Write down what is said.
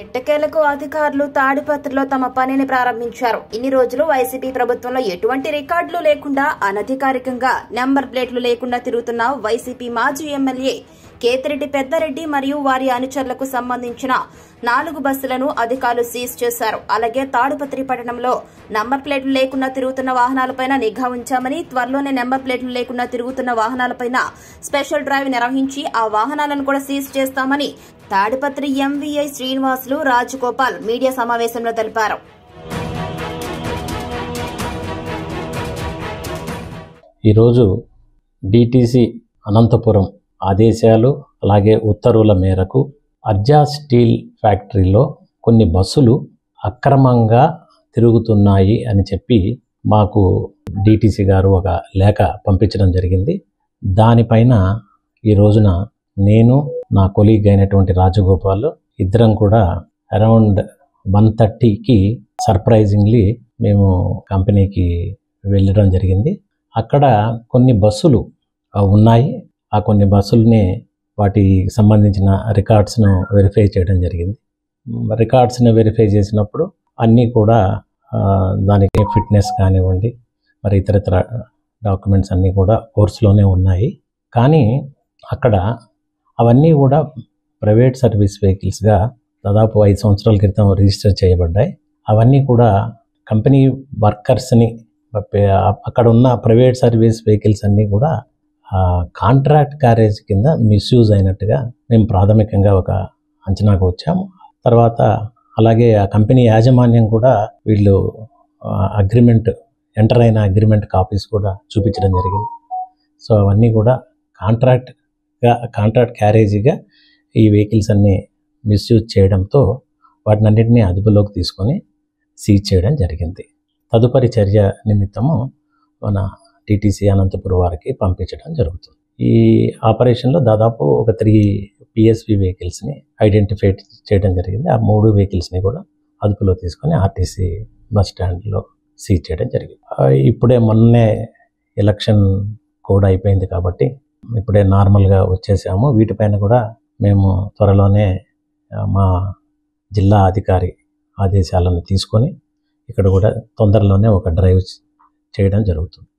ఎట్టకేలకు అధికారులు తాడిపత్రిలో తమ పనిని ప్రారంభించారు. ఇన్ని రోజులు వైసీపీ ప్రభుత్వంలో ఎటువంటి రికార్డులు లేకుండా అనధికారికంగా నెంబర్ ప్లేట్లు లేకుండా తిరుగుతున్న వైసీపీ మాజీ ఎమ్మెల్యే కేతిరెడ్డి పెద్దారెడ్డి మరియు వారి అనుచరులకు సంబంధించిన 4 బస్సులను అధికారులు సీజ్ చేశారు. అలాగే తాడిపత్రి పట్టణంలో నంబర్ ప్లేట్లు లేకుండా తిరుగుతున్న వాహనాలపైన నిఘా ఉంచామని, త్వరలోనే నెంబర్ ప్లేట్లు లేకుండా తిరుగుతున్న వాహనాలపైన స్పెషల్ డ్రైవ్ నిర్వహించి ఆ వాహనాలను కూడా సీజ్ చేస్తామని తాడిపత్రి ఎంవీఐ శ్రీనివాసులు రాజగోపాల్ మీడియా సమావేశంలో తెలిపారు. ఈరోజు డిటిసి అనంతపురం ఆదేశాలు అలాగే ఉత్తర్వుల మేరకు అర్జా స్టీల్ ఫ్యాక్టరీలో కొన్ని బస్సులు అక్రమంగా తిరుగుతున్నాయి అని చెప్పి మాకు డిటిసి గారు ఒక లేఖ పంపించడం జరిగింది. దానిపైన ఈ రోజున నేను నా కొలీగ్ అయినటువంటి రాజగోపాల్ ఇద్దరం కూడా అరౌండ్ 1:30కి సర్ప్రైజింగ్లీ మేము కంపెనీకి వెళ్ళడం జరిగింది. అక్కడ కొన్ని బస్సులు ఉన్నాయి. ఆ కొన్ని బస్సుల్ని వాటికి సంబంధించిన రికార్డ్స్ను వెరిఫై చేయడం జరిగింది. రికార్డ్స్ని వెరిఫై చేసినప్పుడు అన్నీ కూడా దానికి ఫిట్నెస్ కానివ్వండి, మరి ఇతరత్ర డాక్యుమెంట్స్ అన్నీ కూడా కోర్సులోనే ఉన్నాయి. కానీ అక్కడ అవన్నీ కూడా ప్రైవేట్ సర్వీస్ వెహికల్స్గా దాదాపు 5 సంవత్సరాల క్రితం రిజిస్టర్ చేయబడ్డాయి. అవన్నీ కూడా కంపెనీ వర్కర్స్ని, అక్కడ ఉన్న ప్రైవేట్ సర్వీస్ వెహికల్స్ అన్నీ కూడా కాంట్రాక్ట్ క్యారేజ్ కింద మిస్యూజ్ అయినట్టుగా మేము ప్రాథమికంగా ఒక అంచనాకు వచ్చాము. తర్వాత అలాగే ఆ కంపెనీ యాజమాన్యం కూడా వీళ్ళు ఎంటర్ అయిన అగ్రిమెంట్ కాపీస్ కూడా చూపించడం జరిగింది. సో అవన్నీ కూడా కాంట్రాక్ట్ క్యారేజీగా ఈ వెహికల్స్ అన్నీ మిస్యూజ్ చేయడంతో వాటిని అన్నింటినీ అదుపులోకి తీసుకొని సీజ్ చేయడం జరిగింది. తదుపరి చర్య నిమిత్తము మన టీటీసీ అనంతపురం వారికి పంపించడం జరుగుతుంది. ఈ ఆపరేషన్లో దాదాపు ఒక 3 పిఎస్వి వెహికల్స్ని ఐడెంటిఫై చేయడం జరిగింది. ఆ 3 వెహికల్స్ని కూడా అదుపులో తీసుకొని ఆర్టీసీ బస్ స్టాండ్లో సీజ్ చేయడం జరిగింది. ఇప్పుడే మొన్నే ఎలక్షన్ కోడ్ అయిపోయింది కాబట్టి ఇప్పుడే నార్మల్గా వచ్చేసాము. వీటిపైన కూడా మేము త్వరలోనే మా జిల్లా అధికారి ఆదేశాలను తీసుకొని ఇక్కడ కూడా తొందరలోనే ఒక డ్రైవ్ చేయడం జరుగుతుంది.